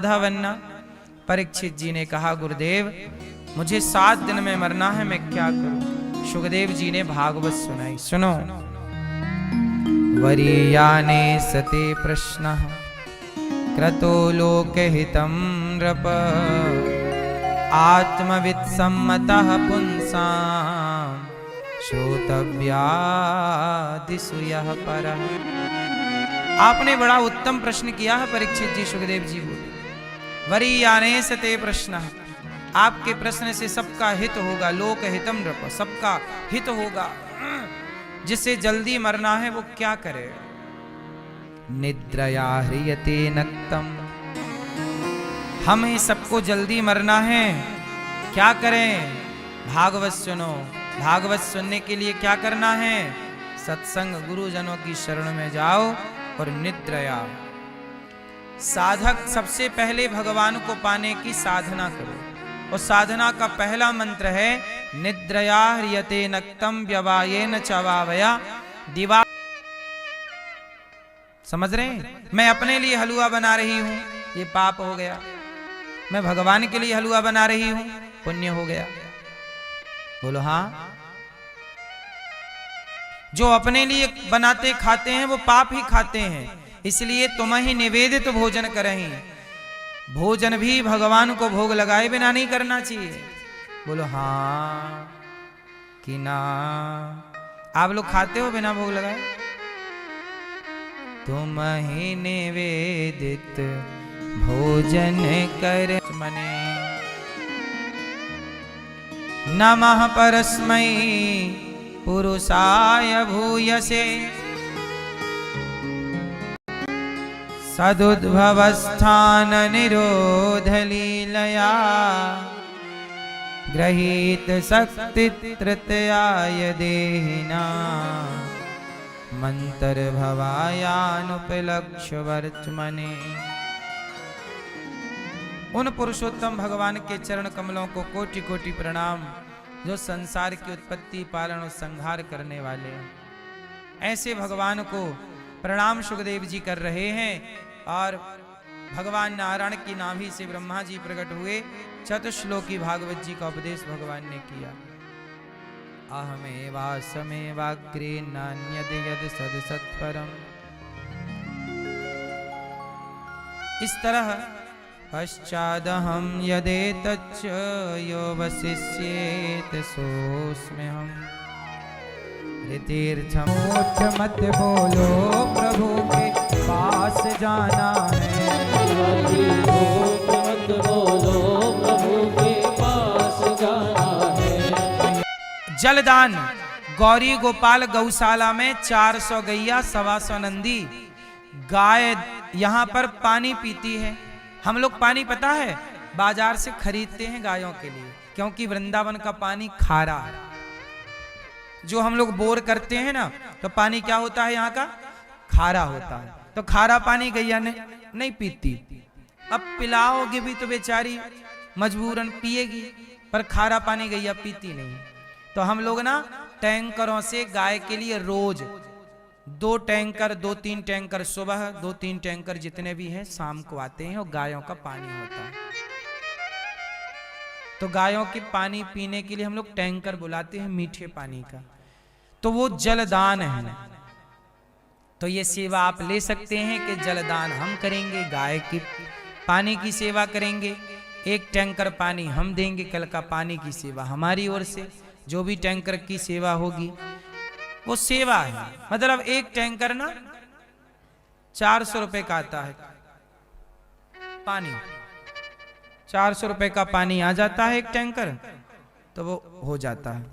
राधा बनना। परीक्षित जी ने कहा गुरुदेव मुझे 7 दिन में मरना है, मैं क्या करूं? सुखदेव जी ने भागवत सुनाई। सुनो। वरीयाने सते प्रश्नः क्रतो लोकहितं नृप आत्मवित्सम्मतः पुंसां श्रोतव्यादिषु यः परः। आपने बड़ा उत्तम प्रश्न किया है परीक्षित जी। सुखदेव जी बोले वरीयाने सते प्रश्नः, आपके प्रश्न से सबका हित होगा। लोक हितम नृप, सबका हित होगा। जिसे जल्दी मरना है वो क्या करे? निद्रया ह्रियते नक्तम, हमें सबको जल्दी मरना है, क्या करें? भागवत सुनो। भागवत सुनने के लिए क्या करना है? सत्संग गुरुजनों की शरण में जाओ और निद्रया। साधक सबसे पहले भगवान को पाने की साधना करो, और साधना का पहला मंत्र है निद्रया ह्रियते नक्तम व्यवायेन चवावया दिवा। समझ रहे हैं? मैं अपने लिए हलवा बना रही हूं, ये पाप हो गया। मैं भगवान के लिए हलवा बना रही हूं, पुण्य हो गया। बोलो हाँ। जो अपने लिए बनाते खाते हैं वो पाप ही खाते हैं। इसलिए तुम ही निवेदित भोजन करें। भोजन भी भगवान को भोग लगाए बिना नहीं करना चाहिए। बोलो हाँ कि ना। आप लोग खाते हो बिना भोग लगाए? तुम ही निवेदित भोजन कर मने। नमः परस्मै पुरुषाय भूयसे सदुद्भवस्थान निरोध लीलया गृहीत शक्ति तृतीयाय देहिना मंतर भवायानुपलक्ष्य वर्तमने। उन पुरुषोत्तम भगवान के चरण कमलों को कोटि कोटि प्रणाम, जो संसार की उत्पत्ति पालन और संहार करने वाले हैं। ऐसे भगवान को प्रणाम सुखदेव जी कर रहे हैं। और भगवान नारायण की नाभि से ब्रह्मा जी प्रकट हुए। चतुश्लोकी भागवत जी का उपदेश भगवान ने किया। अहमेवासमेवाग्रे नान्यद यद सद सत्परम। इस तरह पश्चादहं यदेतच्च यो वसिष्येत सोऽस्म्यहम्। तीर्थम मत बोलो प्रभु के पास जाना है। मत बोलो प्रभु के पास जाना है। जलदान। गौरी गोपाल गौशाला में 400 गैया 125 नंदी गाय यहाँ पर पानी पीती है। हम लोग पानी पता है बाजार से खरीदते हैं गायों के लिए, क्योंकि वृंदावन का पानी खारा है। जो हम लोग बोर करते हैं ना, तो पानी क्या होता है यहाँ का? खारा होता है। तो खारा पानी गैया ने नहीं पीती। अब पिलाओगे भी तो बेचारी मजबूरन पिएगी, पर खारा पानी गैया पीती नहीं। तो हम लोग ना टैंकरों से गाय के लिए रोज 2 टैंकर 2-3 टैंकर सुबह, 2-3 टैंकर जितने भी हैं शाम को आते हैं, और गायों का पानी होता है। तो गायों के पानी पीने के लिए हम लोग टैंकर बुलाते हैं मीठे पानी का। तो वो जलदान है। तो ये सेवा आप ले सकते हैं कि जलदान हम करेंगे, गाय की पानी की सेवा करेंगे। 1 टैंकर पानी हम देंगे, कल का पानी की सेवा हमारी ओर से। जो भी टैंकर की सेवा होगी वो सेवा है। मतलब 1 टैंकर ना 400 रुपए का आता है पानी। 400 रुपए का पानी आ जाता है 1 टैंकर, तो वो हो जाता है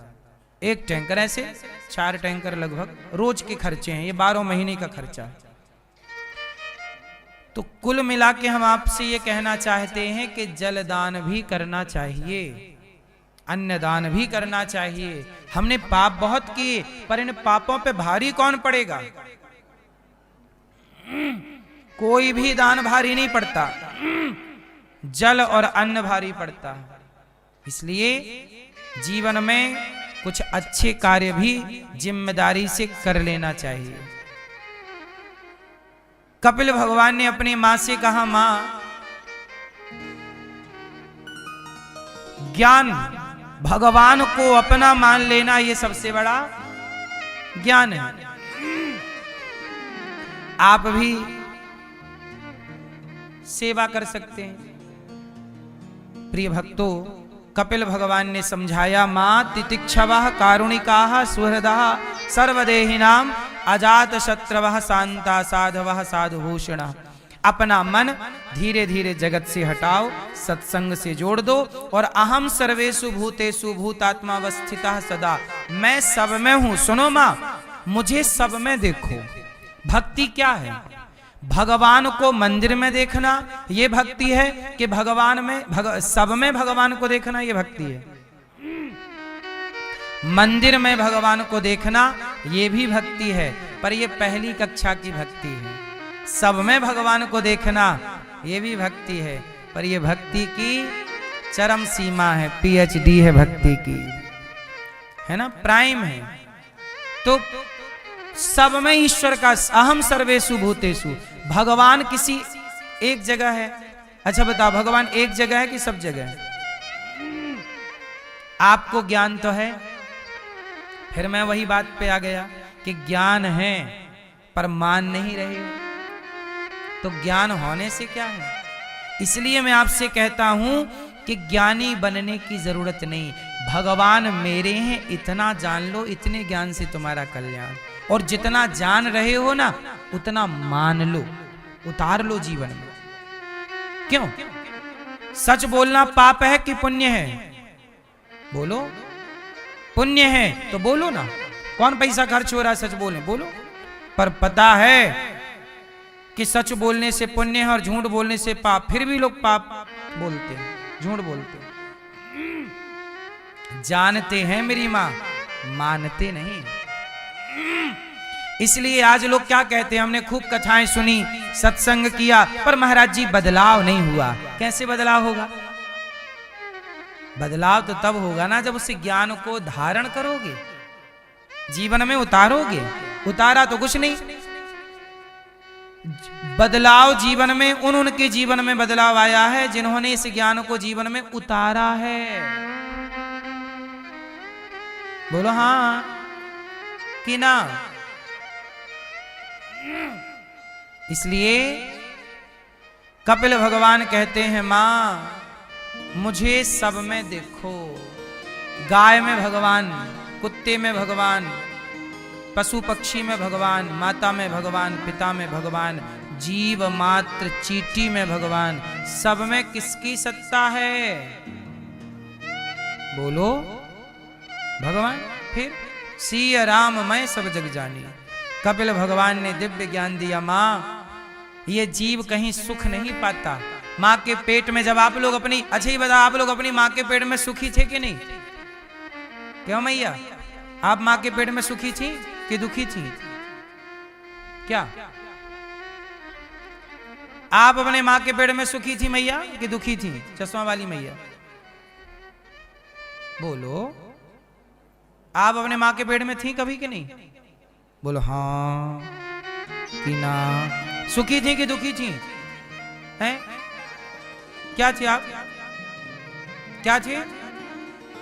1 टैंकर। ऐसे 4 टैंकर लगभग रोज के खर्चे हैं, ये 12 महीने का खर्चा है। तो कुल मिला के हम आपसे ये कहना चाहते हैं कि जलदान भी करना चाहिए, अन्नदान भी करना चाहिए। हमने पाप बहुत किए, पर इन पापों पे भारी कौन पड़ेगा? कोई भी दान भारी नहीं पड़ता, जल और अन्न भारी पड़ता है। इसलिए जीवन में कुछ अच्छे कार्य भी जिम्मेदारी से कर लेना चाहिए। कपिल भगवान ने अपनी मां से कहा, मां ज्ञान, भगवान को अपना मान लेना, ये सबसे बड़ा ज्ञान है। आप भी सेवा कर सकते हैं। प्रिय भक्तों, कपिल भगवान ने समझाया, मां तितिक्षवः कारुणिकाः सुहृदः सर्वदेहिनाम अजात शत्रवः शांता साधवः साधुभूषणः। अपना मन धीरे धीरे जगत से हटाओ, सत्संग से जोड़ दो और अहम सर्वेषु भूतेषु भूतात्मावस्थितः सदा, मैं सब में हूं। सुनो मां, मुझे सब में देखो। भक्ति क्या है? भगवान को मंदिर में देखना ये भक्ति है कि भगवान में सब में भगवान को देखना ये भक्ति है? मंदिर में भगवान को देखना ये भी भक्ति है, पर ये पहली कक्षा की भक्ति है। सब में भगवान को देखना ये भी भक्ति है, पर ये भक्ति की चरम सीमा है, पीएचडी है भक्ति की, है ना, प्राइम है। तो सब में ईश्वर का, अहम सर्वेषु भूतेषु। भगवान किसी एक जगह है? अच्छा बताओ, भगवान एक जगह है कि सब जगह है? आपको ज्ञान तो है, फिर मैं वही बात पे आ गया कि ज्ञान है पर मान नहीं रहे, तो ज्ञान होने से क्या है? इसलिए मैं आपसे कहता हूं कि ज्ञानी बनने की जरूरत नहीं, भगवान मेरे हैं इतना जान लो, इतने ज्ञान से तुम्हारा कल्याण। और जितना जान रहे हो ना उतना मान लो, उतार लो जीवन में। क्यों? सच बोलना पाप है कि पुण्य है? बोलो। पुण्य है तो बोलो ना, कौन पैसा खर्च हो रहा है सच बोले, बोलो। पर पता है कि सच बोलने से पुण्य है और झूठ बोलने से पाप, फिर भी लोग पाप बोलते हैं, झूठ बोलते हैं। जानते हैं मेरी मां, मानते नहीं। इसलिए आज लोग क्या कहते हैं, हमने खूब कथाएं सुनी, सत्संग किया, पर महाराज जी बदलाव नहीं हुआ। कैसे बदलाव होगा? बदलाव तो तब होगा ना जब उस ज्ञान को धारण करोगे, जीवन में उतारोगे। उतारा तो कुछ नहीं। बदलाव जीवन में उनके जीवन में बदलाव आया है जिन्होंने इस ज्ञान को जीवन में उतारा है। बोलो हाँ कि ना? इसलिए कपिल भगवान कहते हैं, मां मुझे सब में देखो। गाय में भगवान, कुत्ते में भगवान, पशु पक्षी में भगवान, माता में भगवान, पिता में भगवान, जीव मात्र चींटी में भगवान, सब में किसकी सत्ता है? बोलो भगवान। फिर सिय राम मैं सब जग जानी। कपिल भगवान ने दिव्य ज्ञान दिया, मां ये जीव कहीं सुख नहीं पाता। मां के पेट में जब आप लोग अपनी, अच्छा ही बता, आप लोग अपनी मां के पेट में सुखी थे कि नहीं? क्यों मैया, आप मां के पेट में सुखी थी कि दुखी थी? क्या आप अपने मां के पेट में सुखी थी मैया कि दुखी थी? चश्मा वाली मैया बोलो। आप अपने मां के पेट में थी कभी कि नहीं? बोलो हाँ कि ना। सुखी थी कि दुखी थी? हैं? क्या थी आप? क्या थे?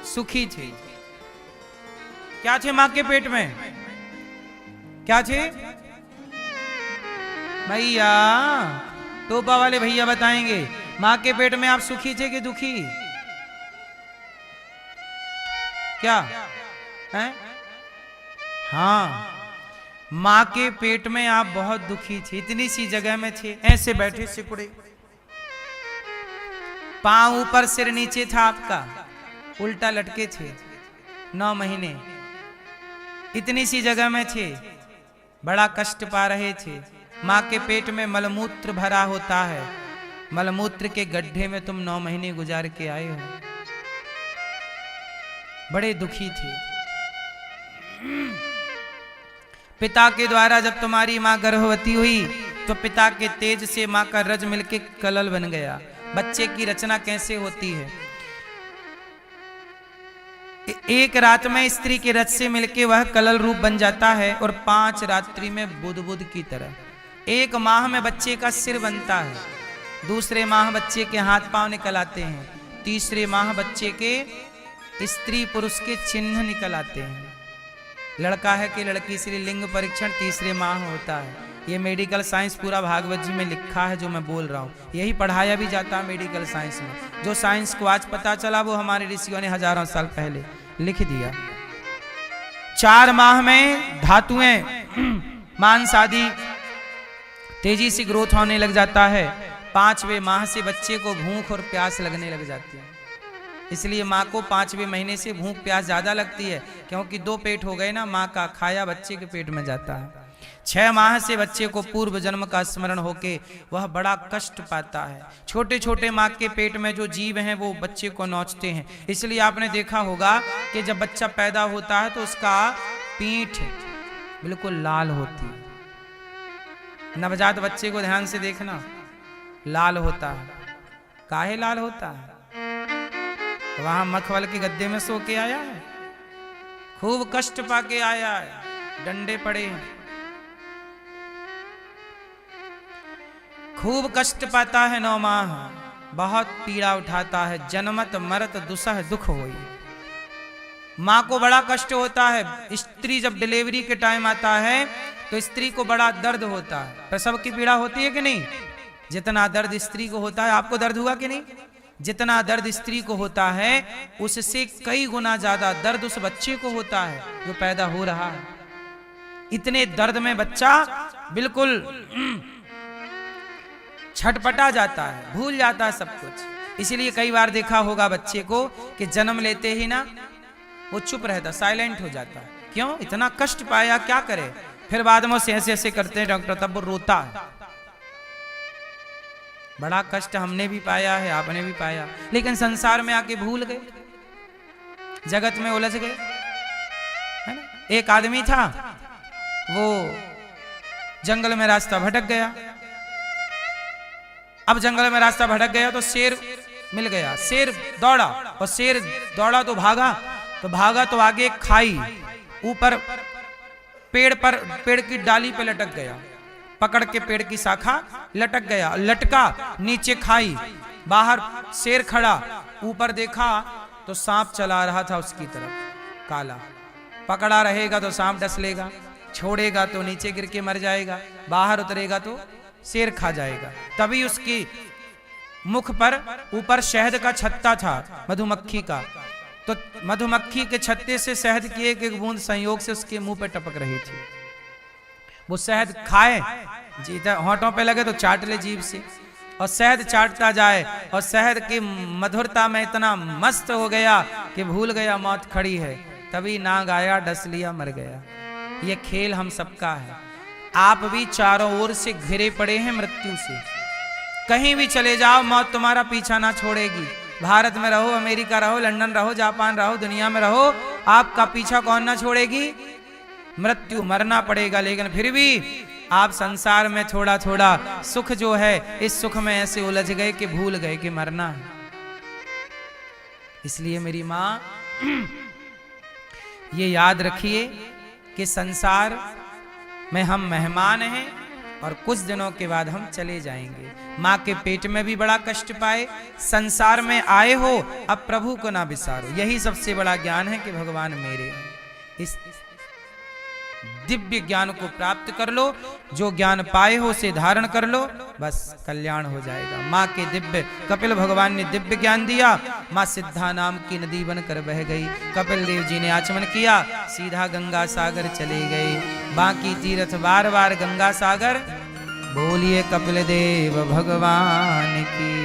सुखी थी। क्या थे मां के पेट में? क्या थे भैया? टोपा वाले भैया बताएंगे, मां के पेट में आप सुखी थे कि दुखी? क्या है? हाँ, मां के पेट में आप बहुत दुखी थे, इतनी सी जगह में थे, ऐसे बैठे सिकुड़े, पांव ऊपर सिर नीचे था आपका, उल्टा लटके थे, 9 महीने इतनी सी जगह में थे, बड़ा कष्ट पा रहे थे। मां के पेट में मलमूत्र भरा होता है, मलमूत्र के गड्ढे में तुम 9 महीने गुजार के आए हो, बड़े दुखी थे। पिता के द्वारा जब तुम्हारी मां गर्भवती हुई तो पिता के तेज से मां का रज मिलके कलल बन गया। बच्चे की रचना कैसे होती है? एक रात में स्त्री के रज से मिलके वह कलल रूप बन जाता है और 5 रात्रि में बुध की तरह। 1 माह में बच्चे का सिर बनता है, दूसरे माह बच्चे के हाथ पांव निकल आते हैं, तीसरे माह बच्चे के स्त्री पुरुष के चिन्ह निकल आते हैं। लड़का है कि लड़की, इसलिए लिंग परीक्षण तीसरे माह होता है। ये मेडिकल साइंस पूरा भागवत जी में लिखा है जो मैं बोल रहा हूँ, यही पढ़ाया भी जाता है मेडिकल साइंस में। जो साइंस को आज पता चला वो हमारे ऋषियों ने हजारों साल पहले लिख दिया। 4 माह में धातुएं मांस आदि तेजी से ग्रोथ होने लग जाता है। 5वें माह से बच्चे को भूख और प्यास लगने लग जाती है। इसलिए माँ को 5वें महीने से भूख प्यास ज्यादा लगती है, क्योंकि 2 पेट हो गए ना, माँ का खाया बच्चे के पेट में जाता है। 6 माह से बच्चे को पूर्व जन्म का स्मरण होके वह बड़ा कष्ट पाता है। छोटे छोटे माँ के पेट में जो जीव हैं वो बच्चे को नोचते हैं। इसलिए आपने देखा होगा कि जब बच्चा पैदा होता है तो उसका पीठ बिल्कुल लाल होती है। नवजात बच्चे को ध्यान से देखना, लाल होता है। काहे लाल होता है? वहां मखमल के गद्दे में सो के आया है, खूब कष्ट पाके आया है, डंडे पड़े हैं, खूब कष्ट पाता है। 9 माह बहुत पीड़ा उठाता है। जन्मत मरत दुसह दुख होई। माँ को बड़ा कष्ट होता है। स्त्री जब डिलीवरी के टाइम आता है तो स्त्री को बड़ा दर्द होता है। प्रसव की पीड़ा होती है कि नहीं? जितना दर्द स्त्री को होता है, आपको दर्द हुआ कि नहीं? जितना दर्द स्त्री को होता है उससे कई गुना ज्यादा दर्द उस बच्चे को होता है जो पैदा हो रहा है। इतने दर्द में बच्चा बिल्कुल छटपटा जाता है, भूल जाता है सब कुछ। इसलिए कई बार देखा होगा बच्चे को कि जन्म लेते ही ना वो चुप रहता, साइलेंट हो जाता है। क्यों? इतना कष्ट पाया, क्या करे? फिर बाद में ऐसे ऐसे करते हैं डॉक्टर, तब वो रोता है। बड़ा कष्ट हमने भी पाया है, आपने भी पाया, लेकिन संसार में आके भूल गए, जगत में उलझ गए, है ना? एक आदमी था, वो जंगल में रास्ता भटक गया। अब जंगल में रास्ता भटक गया तो शेर मिल गया। शेर दौड़ा और शेर दौड़ा तो भागा तो आगे खाई, ऊपर पेड़ की डाली पे लटक गया, पकड़ के पेड़ की शाखा लटक गया, लटका, नीचे खाई, बाहर शेर खड़ा, ऊपर देखा तो सांप चला रहा था उसकी तरफ, काला। पकड़ा रहेगा तो सांप डस लेगा, छोड़ेगा तो नीचे गिर के मर जाएगा, बाहर उतरेगा तो शेर खा जाएगा। तभी उसकी मुख पर ऊपर शहद का छत्ता था, मधुमक्खी का, तो मधुमक्खी के छत्ते से शहद की एक एक बूंद संयोग से उसके मुंह पे टपक रही थी। वो शहद खाए, जीता होंठों पे लगे तो चाट ले जीभ से, और शहद चाटता जाए, और शहद की मधुरता में इतना मस्त हो गया कि भूल गया मौत खड़ी है। तभी नाग आया, डस लिया, मर गया। ये खेल हम सबका है। आप भी चारों ओर से घिरे पड़े हैं मृत्यु से। कहीं भी चले जाओ, मौत तुम्हारा पीछा ना छोड़ेगी। भारत में रहो, अमेरिका रहो, लंदन रहो, जापान रहो, दुनिया में रहो, आपका पीछा कौन ना छोड़ेगी? मृत्यु। मरना पड़ेगा, लेकिन फिर भी आप संसार में थोड़ा थोड़ा सुख जो है, इस सुख में ऐसे उलझ गए कि भूल गए कि मरना है। इसलिए मेरी माँ ये याद रखिए कि संसार में हम मेहमान हैं और कुछ दिनों के बाद हम चले जाएंगे। माँ के पेट में भी बड़ा कष्ट पाए, संसार में आए हो, अब प्रभु को ना बिसारो। यही सबसे बड़ा ज्ञान है कि भगवान मेरे हैं। इस दिव्य ज्ञान को प्राप्त कर लो, जो ज्ञान पाए हो उसे धारण कर लो, बस कल्याण हो जाएगा। माँ के दिव्य, कपिल भगवान ने दिव्य ज्ञान दिया, माँ सिद्धा नाम की नदी बनकर बह गई। कपिल देव जी ने आचमन किया, सीधा गंगा सागर चले गए। बाकी तीर्थ बार बार गंगा सागर, बोलिए कपिल देव भगवान की।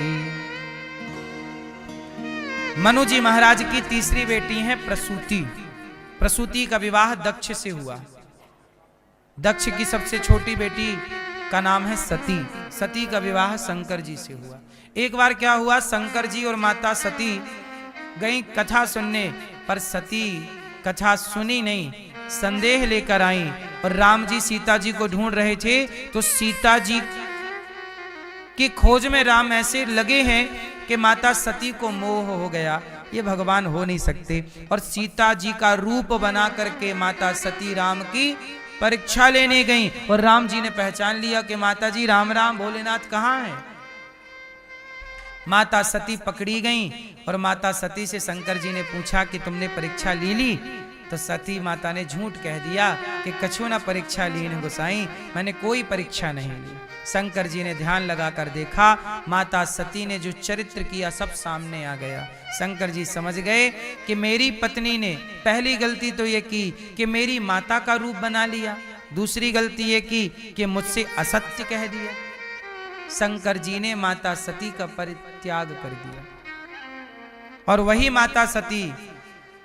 मनु जी महाराज की तीसरी बेटी है प्रसूति। प्रसूति का विवाह दक्ष से हुआ। दक्ष की सबसे छोटी बेटी का नाम है सती। सती का विवाह शंकर जी से हुआ। एक बार क्या हुआ, शंकर जी और माता सती गई कथा सुनने, पर सती कथा सुनी नहीं, संदेह लेकर आई, और राम जी सीता जी को ढूंढ रहे थे, तो सीता जी की खोज में राम ऐसे लगे हैं कि माता सती को मोह हो गया, ये भगवान हो नहीं सकते। और सीता जी का रूप बना करके माता सती राम की परीक्षा लेने गई, और राम जी ने पहचान लिया कि माता जी राम राम, भोलेनाथ कहाँ हैं? माता सती पकड़ी गईं और माता सती से शंकर जी ने पूछा कि तुमने परीक्षा ली? तो सती माता ने झूठ कह दिया कि कछु ना परीक्षा ली न गोसाई, मैंने कोई परीक्षा नहीं ली। शंकर जी ने ध्यान लगाकर देखा, माता सती ने जो चरित्र किया सब सामने आ गया। शंकर जी समझ गए कि मेरी पत्नी ने पहली गलती तो ये की कि मेरी माता का रूप बना लिया, दूसरी गलती ये की कि मुझसे असत्य कह दिया। शंकर जी ने माता सती का परित्याग कर दिया और वही माता सती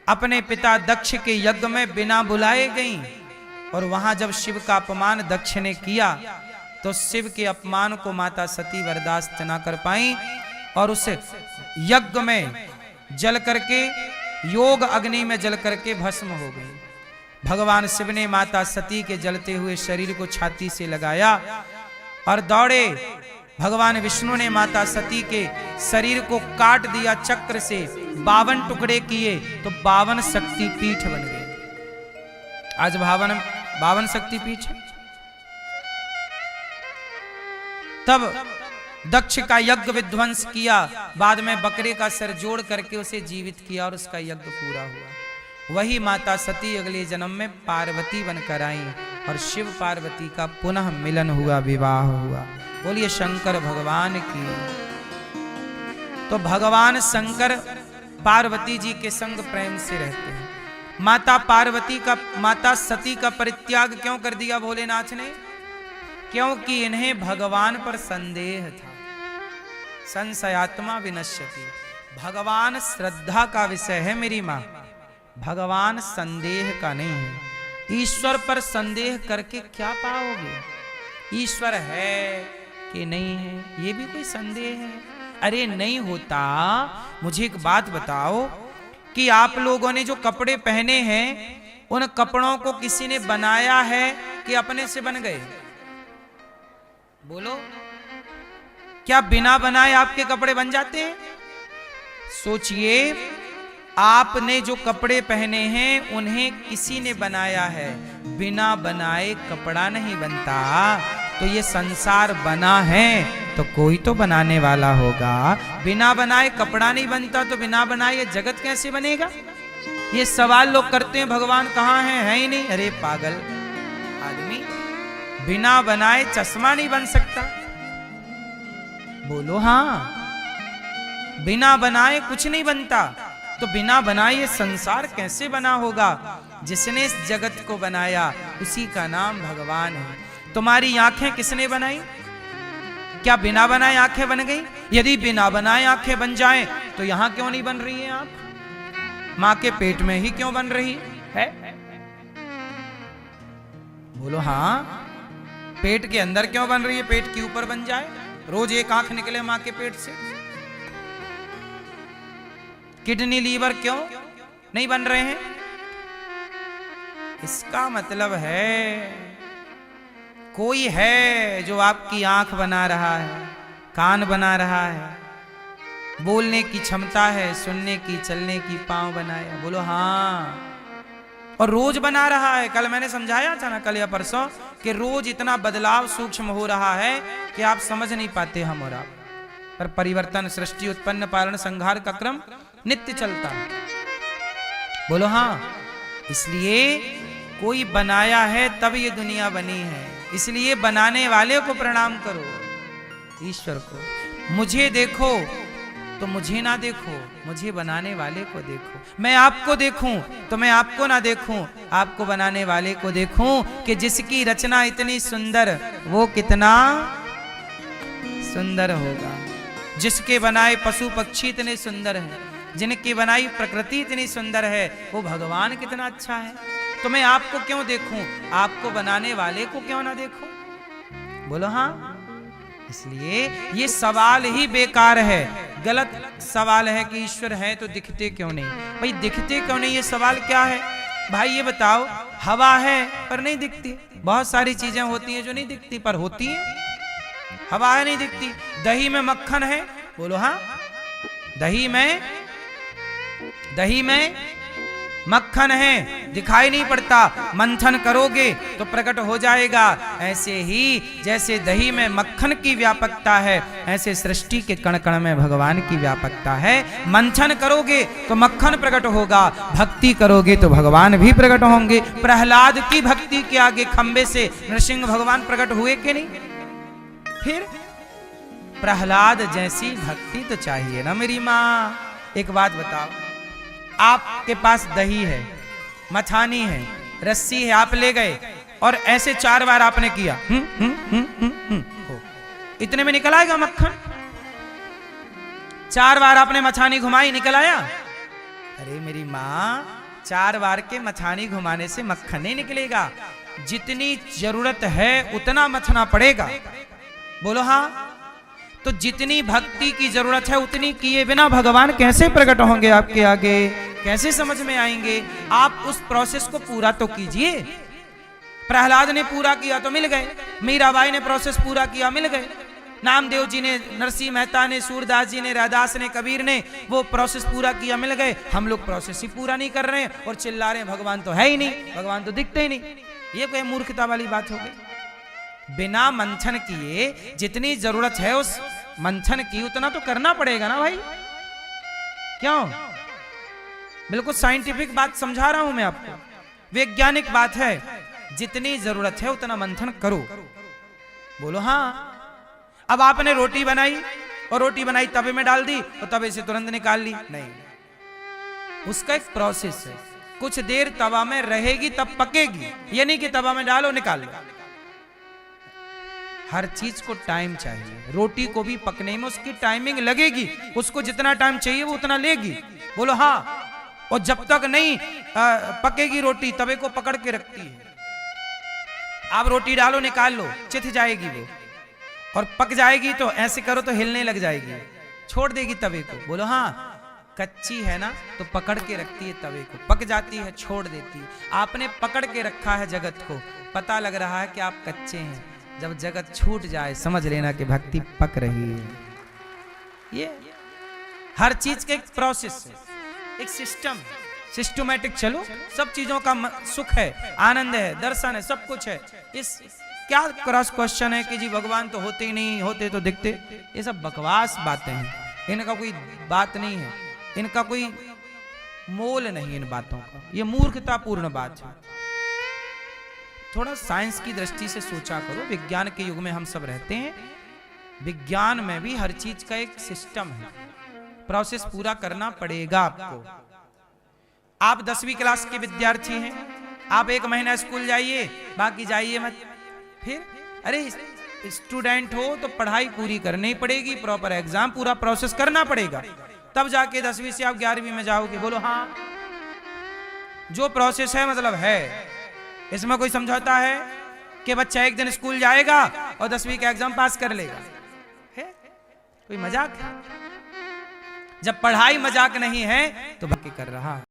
अपने पिता दक्ष के यज्ञ में बिना बुलाए गईं। और वहां जब शिव का अपमान दक्ष ने किया तो शिव के अपमान को माता सती बर्दाश्त ना कर पाई और उस यज्ञ में जल करके, योग अग्नि में जल करके भस्म हो गई। भगवान शिव ने माता सती के जलते हुए शरीर को छाती से लगाया और दौड़े। भगवान विष्णु ने माता सती के शरीर को काट दिया चक्र से, 52 टुकड़े किए तो 52 शक्तिपीठ बन गए। आज 52 शक्तिपीठ है। तब दक्ष का यज्ञ विध्वंस किया, बाद में बकरे का सिर जोड़ करके उसे जीवित किया और उसका यज्ञ पूरा हुआ। वही माता सती अगले जन्म में पार्वती बनकर आई और शिव पार्वती का पुनः मिलन हुआ, विवाह हुआ। बोलिए शंकर भगवान की। तो भगवान शंकर पार्वती जी के संग प्रेम से रहते हैं। माता सती का परित्याग क्यों कर दिया भोलेनाथ ने? क्योंकि इन्हें भगवान पर संदेह था। संशयात्मा विनश्यति। भगवान श्रद्धा का विषय है मेरी मां, भगवान संदेह का नहीं है। ईश्वर पर संदेह करके क्या पाओगे? ईश्वर है कि नहीं है, ये भी कोई संदेह है? अरे नहीं होता। मुझे एक बात बताओ कि आप लोगों ने जो कपड़े पहने हैं, उन कपड़ों को किसी ने बनाया है कि अपने से बन गए? बोलो, क्या बिना बनाए आपके कपड़े बन जाते हैं? सोचिए, आपने जो कपड़े पहने हैं उन्हें किसी ने बनाया है, बिना बनाए कपड़ा नहीं बनता। तो ये संसार बना है तो कोई तो बनाने वाला होगा। बिना बनाए कपड़ा नहीं बनता तो बिना बनाए ये जगत कैसे बनेगा? ये सवाल लोग करते हैं, भगवान कहाँ है ही नहीं। अरे पागल आदमी, बिना बनाए चश्मा नहीं बन सकता। बोलो हाँ, बिना बनाए कुछ नहीं बनता। तो बिना बनाए ये संसार कैसे बना होगा? जिसने इस जगत को बनाया उसी का नाम भगवान है। तुम्हारी आंखें किसने बनाई? क्या बिना बनाए आंखें बन गई? यदि बिना बनाए आंखें बन जाएं तो यहां क्यों नहीं बन रही हैं आप? मां के पेट में ही क्यों बन रही है? बोलो हाँ, पेट के अंदर क्यों बन रही है? पेट के ऊपर बन जाए, रोज एक आंख निकले मां के पेट से। किडनी लीवर क्यों नहीं बन रहे हैं? इसका मतलब है कोई है जो आपकी आंख बना रहा है, कान बना रहा है, बोलने की क्षमता है, सुनने की, चलने की, पांव बनाया। बोलो हाँ। और रोज बना रहा है। कल मैंने समझाया था ना, कल या परसों, कि रोज इतना बदलाव सूक्ष्म हो रहा है कि आप समझ नहीं पाते हम और आप। पर परिवर्तन, सृष्टि, उत्पन्न, पालन, संहार का क्रम नित्य चलता है। बोलो हाँ। इसलिए कोई बनाया है तब ये दुनिया बनी है। इसलिए बनाने वाले को प्रणाम करो, ईश्वर को। मुझे देखो तो मुझे ना देखो, मुझे बनाने वाले को देखो। मैं आपको देखूं तो मैं आपको ना देखूं, आपको बनाने वाले को देखूं कि जिसकी रचना इतनी सुंदर, वो कितना सुंदर होगा। जिसके बनाए पशु पक्षी इतने सुंदर हैं, जिनकी बनाई प्रकृति इतनी सुंदर है, वो भगवान कितना अच्छा है। तो मैं आपको क्यों देखूं, आपको बनाने वाले को क्यों ना देखूं? बोलो हाँ। इसलिए ये सवाल ही बेकार है, गलत सवाल है कि ईश्वर है तो दिखते क्यों नहीं। भाई दिखते क्यों नहीं, ये सवाल क्या है? भाई ये बताओ, हवा है पर नहीं दिखती। बहुत सारी चीजें होती हैं जो नहीं दिखती पर होती हैं। हवा है नहीं दिखती। दही में मक्खन है, बोलो हाँ। दही में मक्खन है, दिखाई नहीं पड़ता, मंथन करोगे तो प्रकट हो जाएगा। ऐसे ही जैसे दही में मक्खन की व्यापकता है, ऐसे सृष्टि के कण कण में भगवान की व्यापकता है। मंथन करोगे तो मक्खन प्रकट होगा, भक्ति करोगे तो भगवान भी प्रकट होंगे। प्रहलाद की भक्ति के आगे खंबे से नरसिंह भगवान प्रकट हुए कि नहीं? फिर प्रहलाद जैसी भक्ति तो चाहिए ना मेरी माँ। एक बात बताओ, आपके पास दही है, मथानी है, रस्सी है, आप ले गए और ऐसे 4 बार आपने किया, हो इतने में निकल आएगा मक्खन? 4 बार आपने मथानी घुमाई, निकल आया? अरे मेरी माँ, 4 बार के मथानी घुमाने से मक्खन नहीं निकलेगा। जितनी जरूरत है उतना मथना पड़ेगा। बोलो हाँ। तो जितनी भक्ति की जरूरत है उतनी किए बिना भगवान कैसे प्रकट होंगे आपके आगे? कैसे समझ में आएंगे? आप उस प्रोसेस को पूरा तो कीजिए। प्रहलाद ने पूरा किया तो मिल गए, मीराबाई ने प्रोसेस पूरा किया, मिल गए, नामदेव जी ने, नरसिंह मेहता ने, सूरदास जी ने, रैदास ने, कबीर ने वो प्रोसेस पूरा किया, मिल गए। हम लोग प्रोसेस ही पूरा नहीं कर रहे हैं और चिल्ला रहे हैं भगवान तो है ही नहीं, भगवान तो दिखते ही नहीं। ये कोई मूर्खता वाली बात हो गई। बिना मंथन किए जितनी जरूरत है उस मंथन की उतना तो करना पड़ेगा ना भाई। क्यों? बिल्कुल साइंटिफिक बात समझा रहा हूं मैं आपको, वैज्ञानिक बात है। जितनी जरूरत है उतना मंथन करो। बोलो हाँ। अब आपने रोटी बनाई और रोटी बनाई तवे में डाल दी और तवे से तुरंत निकाल ली, नहीं, उसका एक प्रोसेस है। कुछ देर तवा में रहेगी तब पकेगी, ये नहीं कि तवा में डालो निकाल लो। हर चीज को टाइम चाहिए। रोटी को भी पकने में उसकी टाइमिंग लगेगी, उसको जितना टाइम चाहिए वो उतना लेगी। बोलो हाँ। और जब तक नहीं पकेगी रोटी तवे को पकड़ के रखती है। आप रोटी डालो निकाल लो, चिथ जाएगी वो, और पक जाएगी तो ऐसे करो तो हिलने लग जाएगी, छोड़ देगी तवे को। बोलो हाँ। कच्ची है ना तो पकड़ के रखती है तवे को, पक जाती है छोड़ देती है। आपने पकड़ के रखा है जगत को, पता लग रहा है कि आप कच्चे हैं। जब जगत छूट जाए समझ लेना कि भक्ति पक रही है। ये हर चीज का एक प्रोसेस है, एक सिस्टम, सिस्टमैटिक चलो। सब चीजों का सुख है, आनंद है, दर्शन है, सब कुछ है। इस क्या क्रॉस क्वेश्चन है कि जी भगवान तो होते ही नहीं, होते तो दिखते? ये सब बकवास बातें हैं, इनका कोई बात नहीं है, इनका कोई मोल नहीं इन बातों का। ये मूर्खतापूर्ण बात है। थोड़ा साइंस की दृष्टि से सोचा करो। विज्ञान के युग में हम सब रहते हैं। विज्ञान में भी हर चीज का एक सिस्टम है, प्रोसेस पूरा करना पड़ेगा आपको। आप 10वीं क्लास के विद्यार्थी हैं, आप 1 महीना स्कूल जाइए, बाकी जाइए मत। फिर अरे स्टूडेंट हो तो पढ़ाई पूरी करनी पड़ेगी, प्रॉपर एग्जाम, पूरा प्रोसेस करना पड़ेगा, तब जाके 10वीं से आप 11वीं में जाओगे। बोलो हाँ। जो प्रोसेस है मतलब है, इसमें कोई समझौता है कि बच्चा 1 दिन स्कूल जाएगा और 10वीं का एग्जाम पास कर लेगा? है कोई मजाक है? जब पढ़ाई मजाक नहीं है तो बाकी कर रहा है।